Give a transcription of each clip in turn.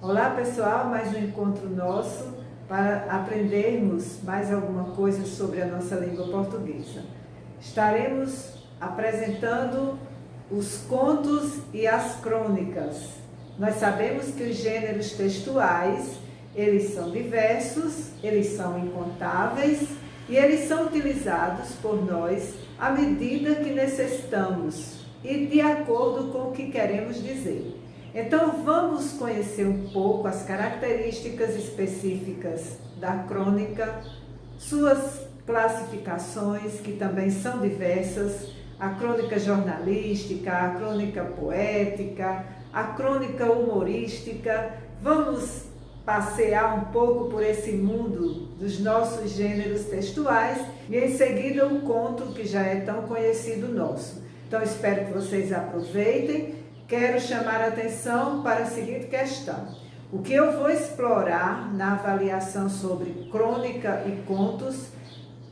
Olá pessoal, mais um encontro nosso para aprendermos mais alguma coisa sobre a nossa língua portuguesa. Estaremos apresentando os contos e as crônicas. Nós sabemos que os gêneros textuais, eles são diversos, eles são incontáveis e eles são utilizados por nós à medida que necessitamos e de acordo com o que queremos dizer. Então vamos conhecer um pouco as características específicas da crônica, suas classificações, que também são diversas, a crônica jornalística, a crônica poética, a crônica humorística. Vamos passear um pouco por esse mundo dos nossos gêneros textuais e em seguida um conto que já é tão conhecido nosso. Então espero que vocês aproveitem. Quero chamar a atenção para a seguinte questão. O que eu vou explorar na avaliação sobre crônica e contos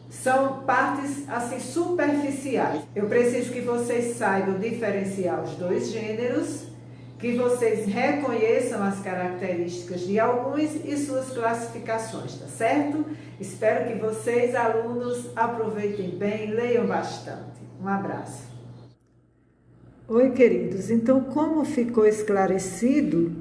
são partes assim superficiais. Eu preciso que vocês saibam diferenciar os dois gêneros, que vocês reconheçam as características de alguns e suas classificações, tá certo? Espero que vocês, alunos, aproveitem bem, leiam bastante. Um abraço. Oi, queridos. Então, como ficou esclarecido,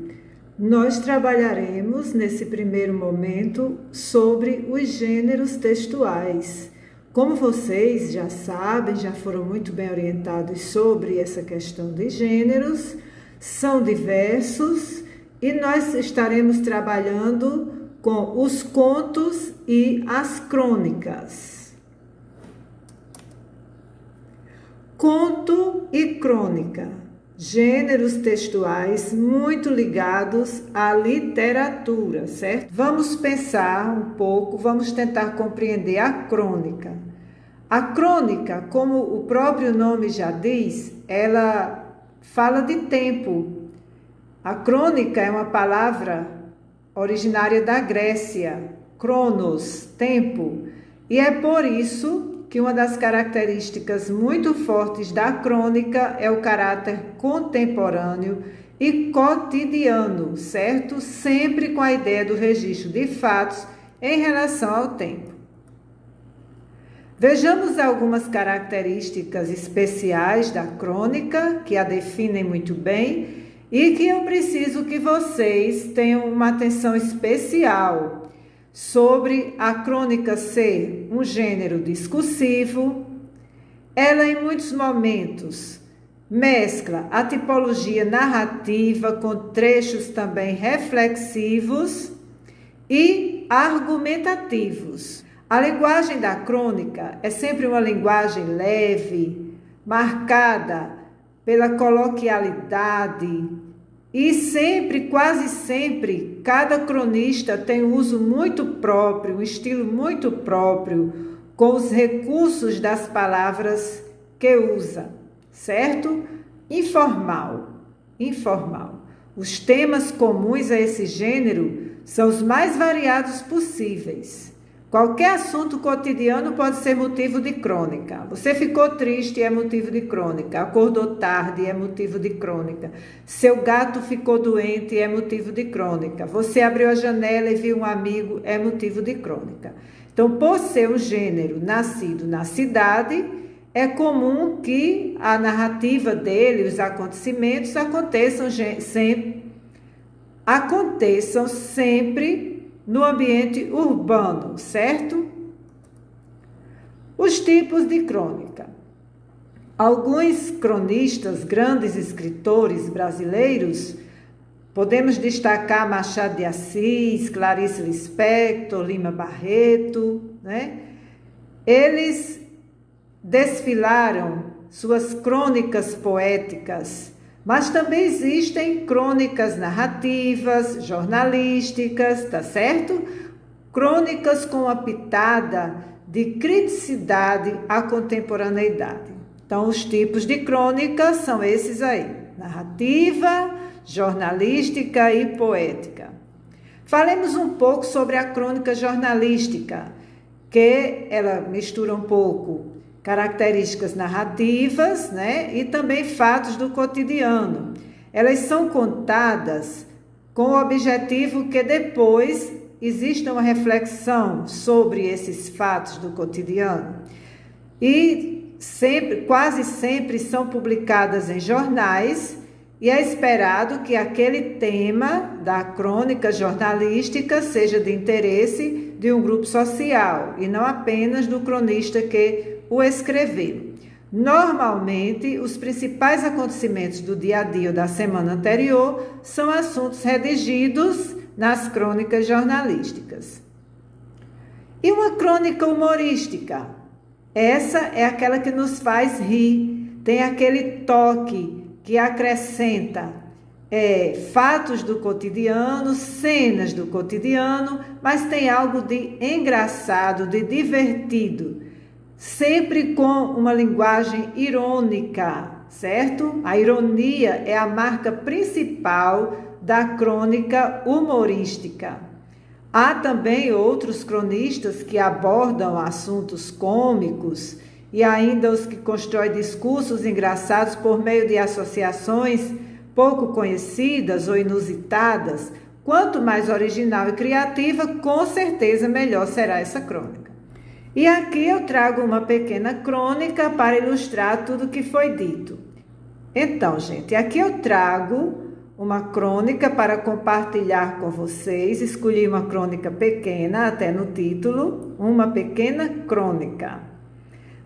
nós trabalharemos nesse primeiro momento sobre os gêneros textuais. Como vocês já sabem, já foram muito bem orientados sobre essa questão de gêneros, são diversos e nós estaremos trabalhando com os contos e as crônicas. Conto e crônica, gêneros textuais muito ligados à literatura, certo? Vamos pensar um pouco, vamos tentar compreender a crônica. A crônica, como o próprio nome já diz, ela fala de tempo. A crônica é uma palavra originária da Grécia, cronos, tempo, e é por isso que uma das características muito fortes da crônica é o caráter contemporâneo e cotidiano, certo? Sempre com a ideia do registro de fatos em relação ao tempo. Vejamos algumas características especiais da crônica, que a definem muito bem e que eu preciso que vocês tenham uma atenção especial sobre a crônica ser um gênero discursivo. Ela, em muitos momentos, mescla a tipologia narrativa com trechos também reflexivos e argumentativos. A linguagem da crônica é sempre uma linguagem leve, marcada pela coloquialidade, e sempre, quase sempre, cada cronista tem um uso muito próprio, um estilo muito próprio, com os recursos das palavras que usa, certo? Informal. Os temas comuns a esse gênero são os mais variados possíveis. Qualquer assunto cotidiano pode ser motivo de crônica. Você ficou triste, é motivo de crônica. Acordou tarde, é motivo de crônica. Seu gato ficou doente, é motivo de crônica. Você abriu a janela e viu um amigo, é motivo de crônica. Então, por ser um gênero nascido na cidade, é comum que a narrativa dele, os acontecimentos, aconteçam sempre no ambiente urbano, certo? Os tipos de crônica. Alguns cronistas, grandes escritores brasileiros, podemos destacar Machado de Assis, Clarice Lispector, Lima Barreto, né? Eles desfilaram suas crônicas poéticas, mas também existem crônicas narrativas, jornalísticas, tá certo? Crônicas com uma pitada de criticidade à contemporaneidade. Então, os tipos de crônicas são esses aí: narrativa, jornalística e poética. Falemos um pouco sobre a crônica jornalística, que ela mistura um pouco características narrativas, né, e também fatos do cotidiano. Elas são contadas com o objetivo que depois exista uma reflexão sobre esses fatos do cotidiano. E quase sempre são publicadas em jornais, e é esperado que aquele tema da crônica jornalística seja de interesse de um grupo social e não apenas do cronista que o escreveu. Normalmente, os principais acontecimentos do dia a dia ou da semana anterior são assuntos redigidos nas crônicas jornalísticas. E uma crônica humorística? Essa é aquela que nos faz rir, tem aquele toque que acrescenta fatos do cotidiano, cenas do cotidiano, mas tem algo de engraçado, de divertido, sempre com uma linguagem irônica, certo? A ironia é a marca principal da crônica humorística. Há também outros cronistas que abordam assuntos cômicos e ainda os que constroem discursos engraçados por meio de associações pouco conhecidas ou inusitadas. Quanto mais original e criativa, com certeza melhor será essa crônica. E aqui eu trago uma pequena crônica para ilustrar tudo o que foi dito. Então, gente, aqui eu trago uma crônica para compartilhar com vocês. Escolhi uma crônica pequena, até no título, uma pequena crônica,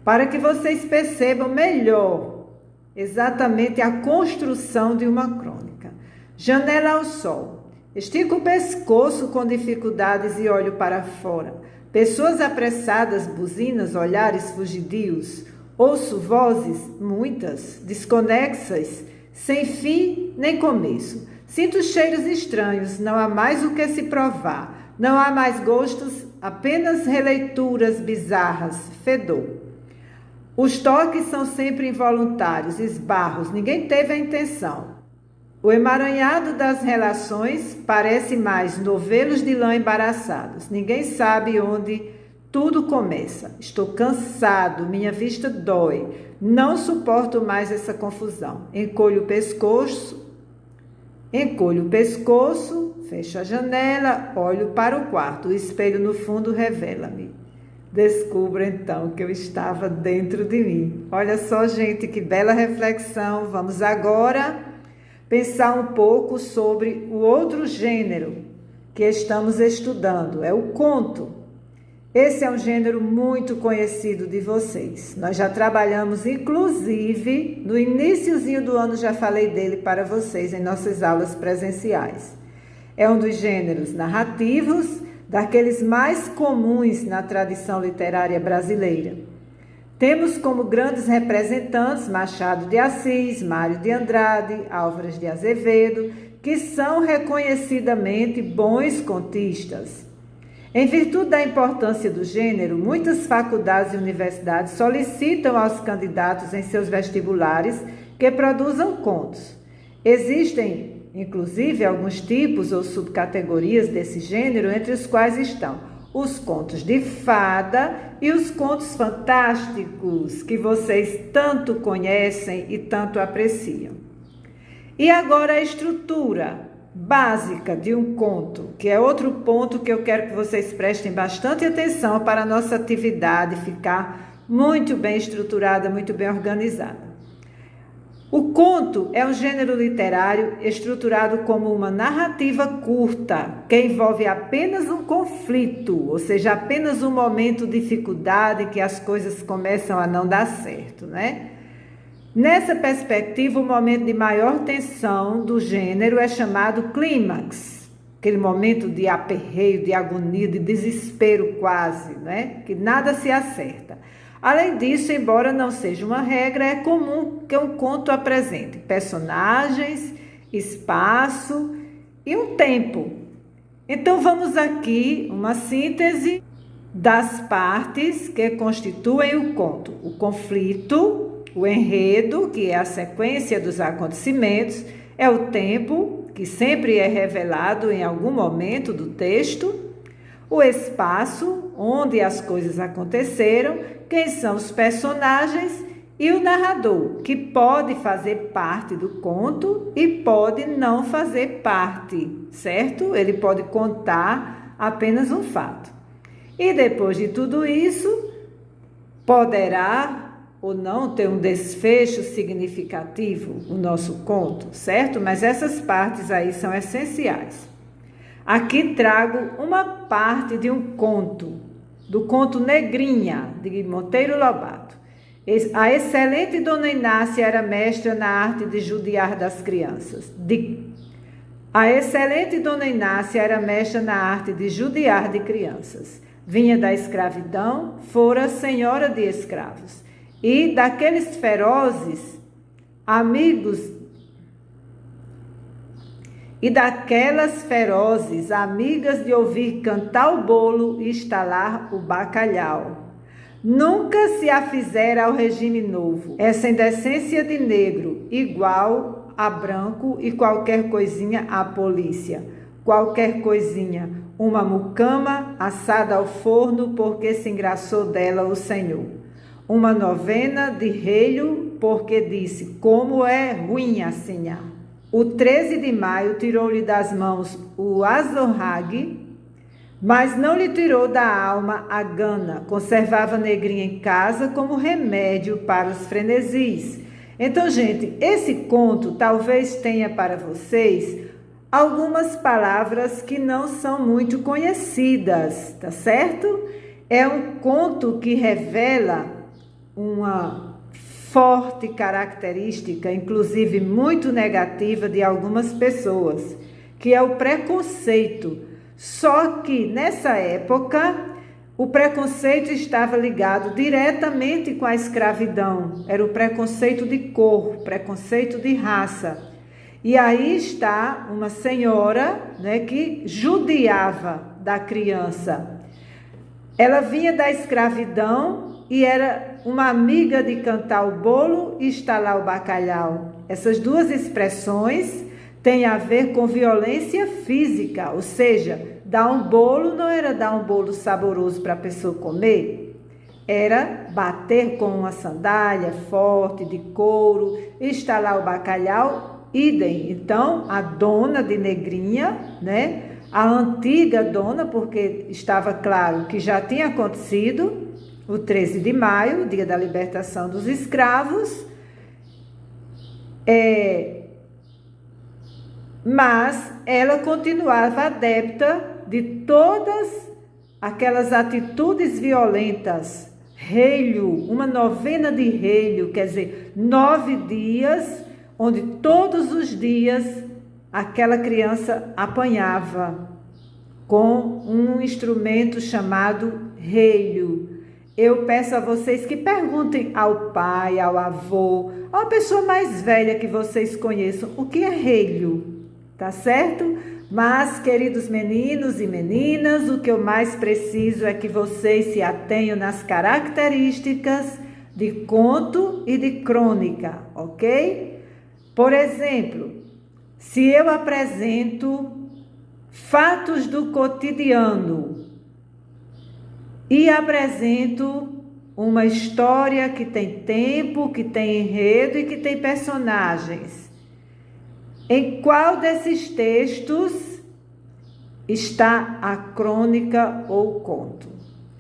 para que vocês percebam melhor exatamente a construção de uma crônica. Janela ao sol. Estico o pescoço com dificuldades e olho para fora. Pessoas apressadas, buzinas, olhares fugidios. Ouço vozes, muitas, desconexas, sem fim nem começo. Sinto cheiros estranhos, não há mais o que se provar. Não há mais gostos, apenas releituras bizarras, fedor. Os toques são sempre involuntários, esbarros, ninguém teve a intenção. O emaranhado das relações parece mais novelos de lã embaraçados. Ninguém sabe onde tudo começa. Estou cansado, minha vista dói. Não suporto mais essa confusão. Encolho o pescoço, fecho a janela, olho para o quarto. O espelho no fundo revela-me. Descubro então que eu estava dentro de mim. Olha só, gente, que bela reflexão. Vamos agora pensar um pouco sobre o outro gênero que estamos estudando, é o conto. Esse é um gênero muito conhecido de vocês. Nós já trabalhamos, inclusive, no iniciozinho do ano já falei dele para vocês em nossas aulas presenciais. É um dos gêneros narrativos, daqueles mais comuns na tradição literária brasileira. Temos como grandes representantes Machado de Assis, Mário de Andrade, Álvares de Azevedo, que são reconhecidamente bons contistas. Em virtude da importância do gênero, muitas faculdades e universidades solicitam aos candidatos em seus vestibulares que produzam contos. Existem inclusive alguns tipos ou subcategorias desse gênero, entre os quais estão os contos de fada e os contos fantásticos, que vocês tanto conhecem e tanto apreciam. E agora a estrutura básica de um conto, que é outro ponto que eu quero que vocês prestem bastante atenção para a nossa atividade ficar muito bem estruturada, muito bem organizada. O conto é um gênero literário estruturado como uma narrativa curta, que envolve apenas um conflito, ou seja, apenas um momento de dificuldade que as coisas começam a não dar certo, né? Nessa perspectiva, o momento de maior tensão do gênero é chamado clímax, aquele momento de aperreio, de agonia, de desespero quase, né? Que nada se acerta. Além disso, embora não seja uma regra, é comum que um conto apresente personagens, espaço e um tempo. Então, vamos aqui uma síntese das partes que constituem o conto. O conflito, o enredo, que é a sequência dos acontecimentos, é o tempo, que sempre é revelado em algum momento do texto, o espaço, onde as coisas aconteceram, quem são os personagens e o narrador, que pode fazer parte do conto e pode não fazer parte, certo? Ele pode contar apenas um fato. E depois de tudo isso, poderá ou não ter um desfecho significativo o nosso conto, certo? Mas essas partes aí são essenciais. Aqui trago uma parte de um conto, do conto Negrinha, de Monteiro Lobato. A excelente Dona Inácia era mestra na arte de judiar das crianças. A excelente Dona Inácia era mestra na arte de judiar de crianças. Vinha da escravidão, fora senhora de escravos. E daqueles ferozes amigos, e daquelas ferozes amigas de ouvir cantar o bolo e estalar o bacalhau. Nunca se afizera ao regime novo, essa indecência de negro, igual a branco e qualquer coisinha à polícia. Qualquer coisinha, uma mucama assada ao forno porque se engraçou dela o Senhor. Uma novena de relho porque disse, como é ruim assim. O 13 de maio tirou-lhe das mãos o azorrague, mas não lhe tirou da alma a gana, conservava Negrinha em casa como remédio para os frenesis. Então, gente, esse conto talvez tenha para vocês algumas palavras que não são muito conhecidas, tá certo? É um conto que revela uma forte característica, inclusive muito negativa, de algumas pessoas, que é o preconceito. Só que nessa época o preconceito estava ligado diretamente com a escravidão. Era o preconceito de cor, preconceito de raça. E aí está uma senhora, né, que judiava da criança. Ela vinha da escravidão e era uma amiga de cantar o bolo e estalar o bacalhau. Essas duas expressões têm a ver com violência física, ou seja, dar um bolo não era dar um bolo saboroso para a pessoa comer, era bater com uma sandália forte de couro, estalar o bacalhau, idem. Então, a dona de Negrinha, né, a antiga dona, porque estava claro que já tinha acontecido o 13 de maio, dia da libertação dos escravos, mas ela continuava adepta de todas aquelas atitudes violentas. Relho, uma novena de relho, quer dizer, 9 dias, onde todos os dias aquela criança apanhava com um instrumento chamado relho. Eu peço a vocês que perguntem ao pai, ao avô, a uma pessoa mais velha que vocês conheçam, o que é relho, tá certo? Mas, queridos meninos e meninas, o que eu mais preciso é que vocês se atenham nas características de conto e de crônica, ok? Por exemplo, se eu apresento fatos do cotidiano e apresento uma história que tem tempo, que tem enredo e que tem personagens, em qual desses textos está a crônica ou conto?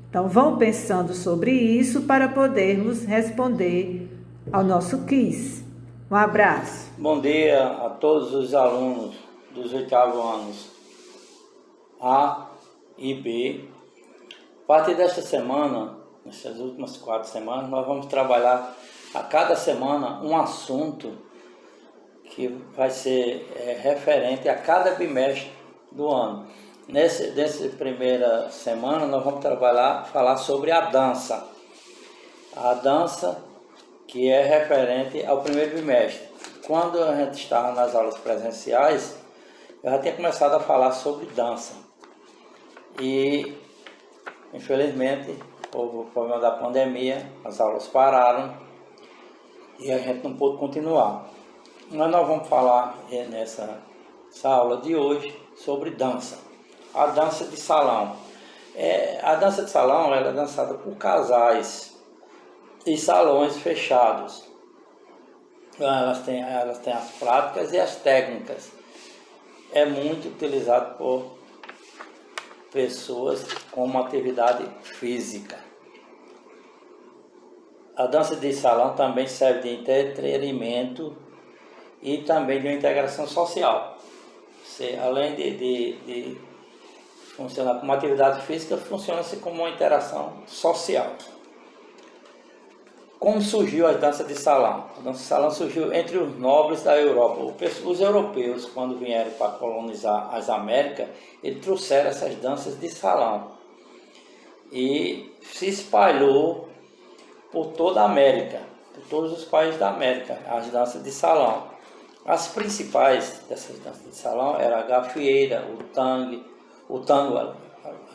Então, vão pensando sobre isso para podermos responder ao nosso quiz. Um abraço. Bom dia a todos os alunos dos 8º anos A e B. A partir desta semana, nessas últimas 4 semanas, nós vamos trabalhar a cada semana um assunto que vai ser referente a cada bimestre do ano. Nessa primeira semana, nós vamos falar sobre a dança. A dança que é referente ao primeiro bimestre. Quando a gente estava nas aulas presenciais, eu já tinha começado a falar sobre dança. E, infelizmente, houve o problema da pandemia, as aulas pararam e a gente não pôde continuar. Mas nós vamos falar nessa aula de hoje sobre dança. A dança de salão. A dança de salão ela é dançada por casais. e salões fechados. Elas têm as práticas e as técnicas. É muito utilizado por pessoas com uma atividade física. A dança de salão também serve de entretenimento e também de uma integração social. Você, além de funcionar como atividade física, funciona-se como uma interação social. Como surgiu a dança de salão? A dança de salão surgiu entre os nobres da Europa. Os europeus, quando vieram para colonizar as Américas, eles trouxeram essas danças de salão. E se espalhou por toda a América, por todos os países da América, as danças de salão. As principais dessas danças de salão eram a gafieira, a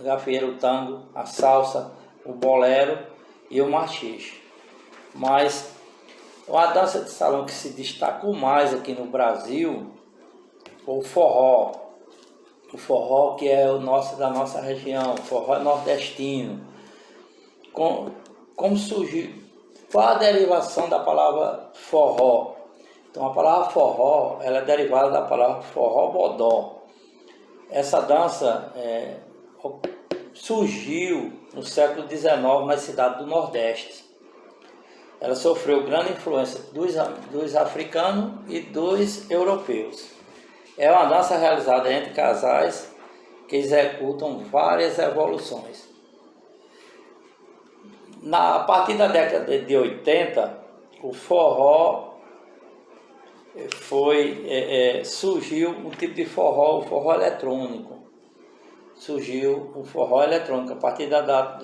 gafieira, o tango, a salsa, o bolero e o machixe. Mas a dança de salão que se destacou mais aqui no Brasil foi o forró. O forró que é da nossa região, o forró nordestino. Como surgiu? Qual a derivação da palavra forró? Então a palavra forró ela é derivada da palavra forró-bodó. Essa dança surgiu no século XIX nas cidades do Nordeste. Ela sofreu grande influência dos africanos e dos europeus. É uma dança realizada entre casais que executam várias evoluções. A partir da década de 80, o forró surgiu um tipo de forró, o forró eletrônico. Surgiu o forró eletrônico a partir da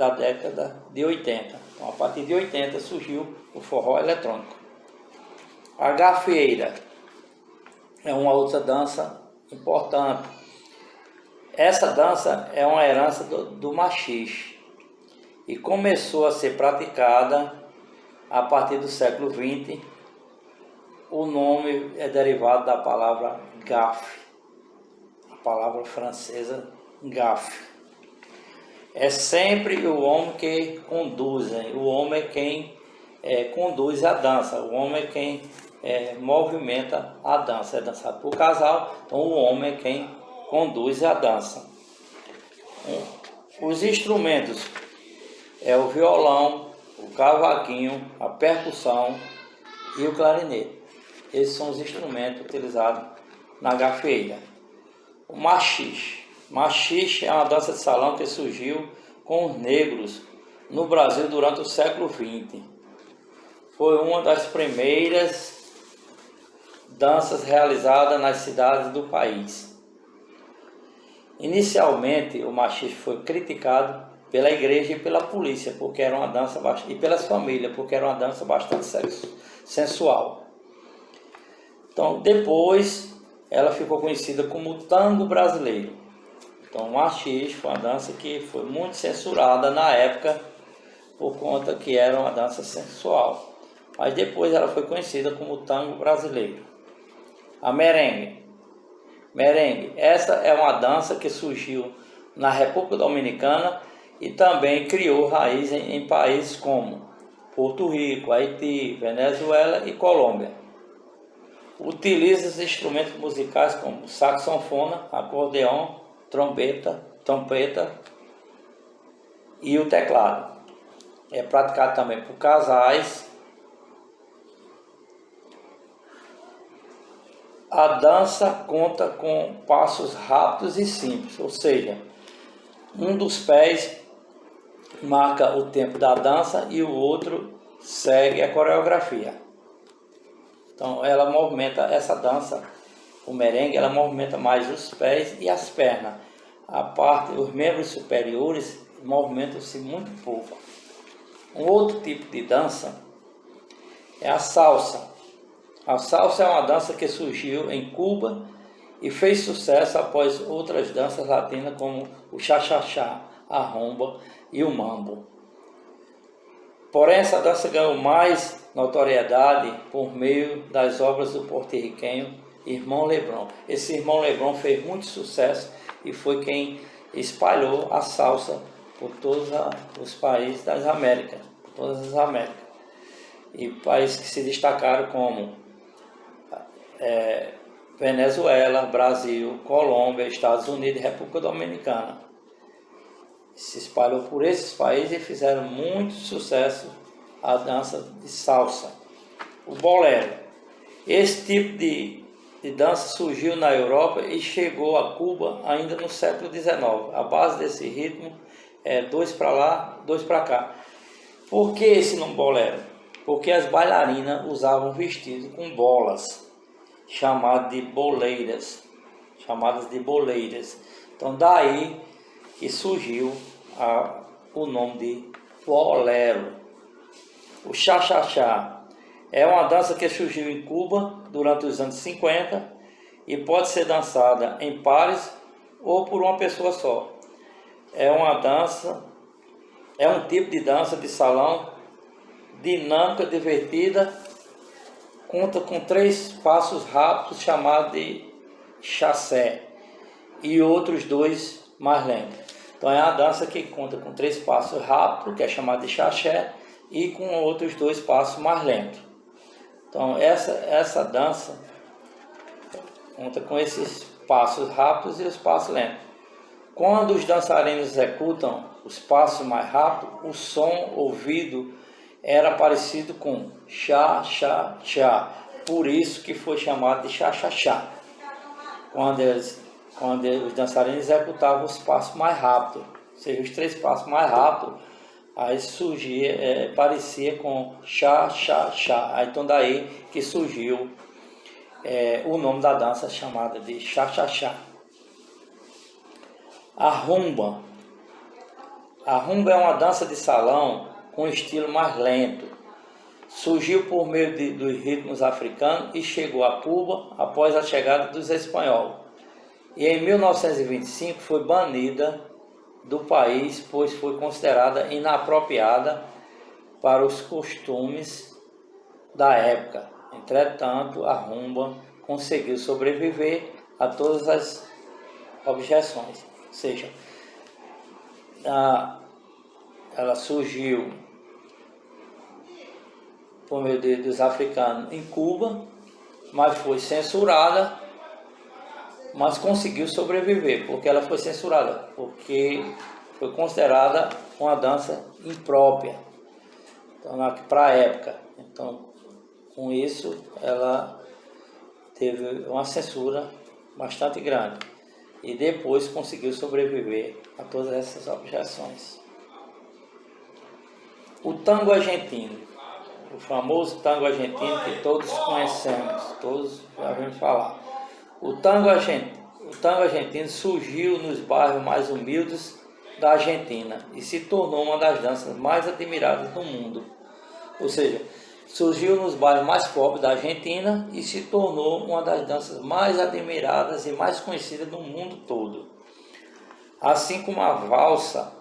década de 80. Então, a partir de 80 surgiu o forró eletrônico. A gafieira é uma outra dança importante. Essa dança é uma herança do machixe e começou a ser praticada a partir do século XX. O nome é derivado da palavra gafe, a palavra francesa gafe. É sempre o homem que conduz, o homem é quem conduz a dança, o homem é quem movimenta a dança. É dançado por casal, então o homem é quem conduz a dança. Os instrumentos é o violão, o cavaquinho, a percussão e o clarinete. Esses são os instrumentos utilizados na gafieira. O machixe. Machixe é uma dança de salão que surgiu com os negros no Brasil durante o século XX. Foi uma das primeiras danças realizadas nas cidades do país. Inicialmente, o machixe foi criticado pela igreja e pela polícia, porque era uma dança e pelas famílias, porque era uma dança bastante sensual. Então, depois, ela ficou conhecida como tango brasileiro. Então, o machixe foi uma dança que foi muito censurada na época, por conta que era uma dança sensual. Mas depois ela foi conhecida como tango brasileiro. A merengue. Merengue, essa é uma dança que surgiu na República Dominicana e também criou raiz em países como Porto Rico, Haiti, Venezuela e Colômbia. Utiliza instrumentos musicais como saxofone, acordeão, trompeta e o teclado. É praticado também por casais. A dança conta com passos rápidos e simples, ou seja, um dos pés marca o tempo da dança e o outro segue a coreografia. Então ela movimenta essa dança, o merengue, ela movimenta mais os pés e as pernas. Os membros superiores movimentam-se muito pouco. Um outro tipo de dança é a salsa. A salsa é uma dança que surgiu em Cuba e fez sucesso após outras danças latinas como o cha-cha-cha, a rumba e o mambo. Porém, essa dança ganhou mais notoriedade por meio das obras do porto-riquenho Irmão Lebrón. Esse Irmão Lebrón fez muito sucesso e foi quem espalhou a salsa por todos os países das Américas, por todas as Américas. e países que se destacaram como Venezuela, Brasil, Colômbia, Estados Unidos e República Dominicana. Se espalhou por esses países e fizeram muito sucesso a dança de salsa, o bolero. Esse tipo de dança surgiu na Europa e chegou a Cuba ainda no século XIX. A base desse ritmo é 2 para lá, 2 para cá. Por que esse nome bolero? Porque as bailarinas usavam vestidos com bolas, chamadas de boleiras. Então daí que surgiu o nome de bolero. O cha-cha-cha é uma dança que surgiu em Cuba durante os anos 50 e pode ser dançada em pares ou por uma pessoa só. É um tipo de dança de salão dinâmica, divertida, conta com 3 passos rápidos chamados de chassé e outros 2 mais lentos. Então é uma dança que conta com 3 passos rápidos, que é chamado de chassé, e com outros 2 passos mais lentos. Então essa dança conta com esses passos rápidos e os passos lentos. Quando os dançarinos executam os passos mais rápidos, o som ouvido era parecido com cha-cha-cha. Por isso que foi chamado de cha-cha-cha. Quando os dançarinos executavam os passos mais rápidos, ou seja, os 3 passos mais rápidos, aí surgia, parecia com cha-cha-cha. Então daí que surgiu o nome da dança chamada de cha-cha-cha. A rumba. A rumba é uma dança de salão com estilo mais lento. Surgiu por meio dos ritmos africanos e chegou a Cuba após a chegada dos espanhóis. E em 1925 foi banida do país, pois foi considerada inapropriada para os costumes da época. Entretanto, a rumba conseguiu sobreviver a todas as objeções. Ou seja, ela surgiu por meio dos africanos em Cuba, mas foi censurada, mas conseguiu sobreviver, porque ela foi censurada, porque foi considerada uma dança imprópria para a época. Então, com isso, ela teve uma censura bastante grande e depois conseguiu sobreviver a todas essas objeções. O tango argentino, o famoso tango argentino que todos conhecemos, todos já ouvimos falar. O tango argentino surgiu nos bairros mais humildes da Argentina e se tornou uma das danças mais admiradas do mundo. Ou seja, surgiu nos bairros mais pobres da Argentina e se tornou uma das danças mais admiradas e mais conhecidas no mundo todo. Assim como a valsa,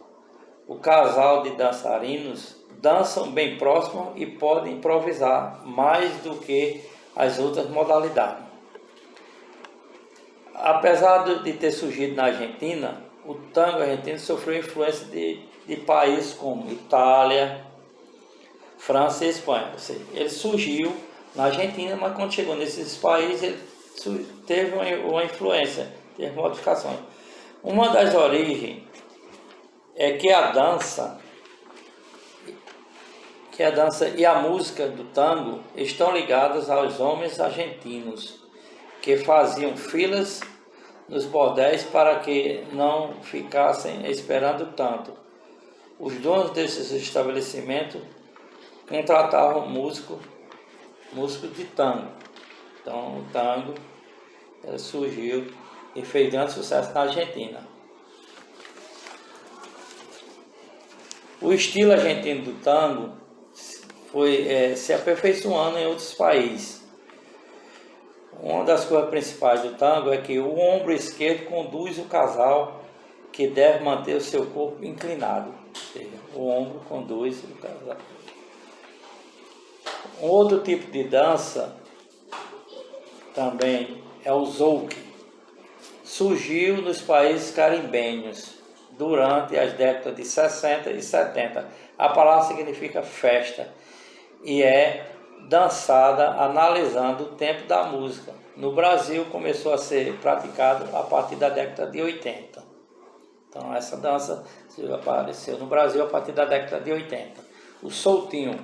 o casal de dançarinos dançam bem próximo e podem improvisar mais do que as outras modalidades. Apesar de ter surgido na Argentina, o tango argentino sofreu influência de países como Itália, França e Espanha. Ou seja, ele surgiu na Argentina, mas quando chegou nesses países, ele teve uma influência, teve modificações. Uma das origens é que a dança e a música do tango estão ligadas aos homens argentinos, que faziam filas nos bordéis para que não ficassem esperando tanto. Os donos desses estabelecimentos contratavam músicos de tango. Então o tango surgiu e fez grande sucesso na Argentina. O estilo argentino do tango foi se aperfeiçoando em outros países. Uma das coisas principais do tango é que o ombro esquerdo conduz o casal, que deve manter o seu corpo inclinado. Ou seja, o ombro conduz o casal. Um outro tipo de dança também é o zouk. Surgiu nos países caribenhos durante as décadas de 60 e 70. A palavra significa festa e é dançada analisando o tempo da música. No Brasil começou a ser praticado a partir da década de 80. Então essa dança apareceu no Brasil a partir da década de 80. O soltinho.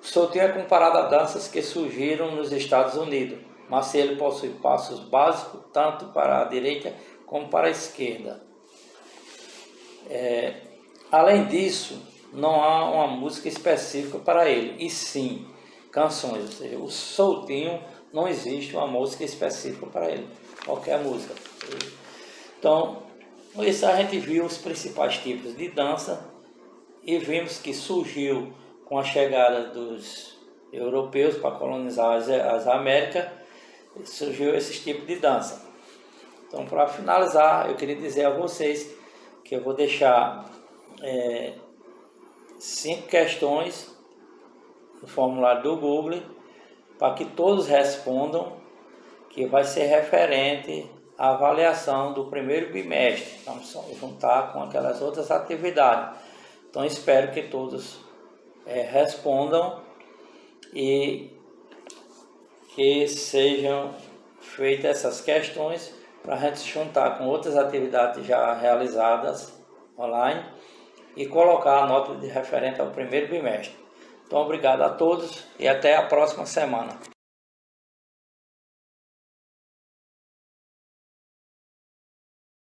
O soltinho é comparado a danças que surgiram nos Estados Unidos, mas ele possui passos básicos tanto para a direita como para a esquerda. Além disso, não há uma música específica para ele, e sim canções. Ou seja, o soltinho não existe uma música específica para ele, qualquer música. Então, isso a gente viu os principais tipos de dança e vimos que surgiu com a chegada dos europeus para colonizar as Américas, surgiu esses tipos de dança. Então, para finalizar, eu queria dizer a vocês que eu vou deixar 5 questões no formulário do Google para que todos respondam, que vai ser referente à avaliação do primeiro bimestre. Vamos juntar com aquelas outras atividades. Então, espero que todos respondam e que sejam feitas essas questões para a gente se juntar com outras atividades já realizadas online e colocar a nota de referente ao primeiro bimestre. Então, obrigado a todos e até a próxima semana.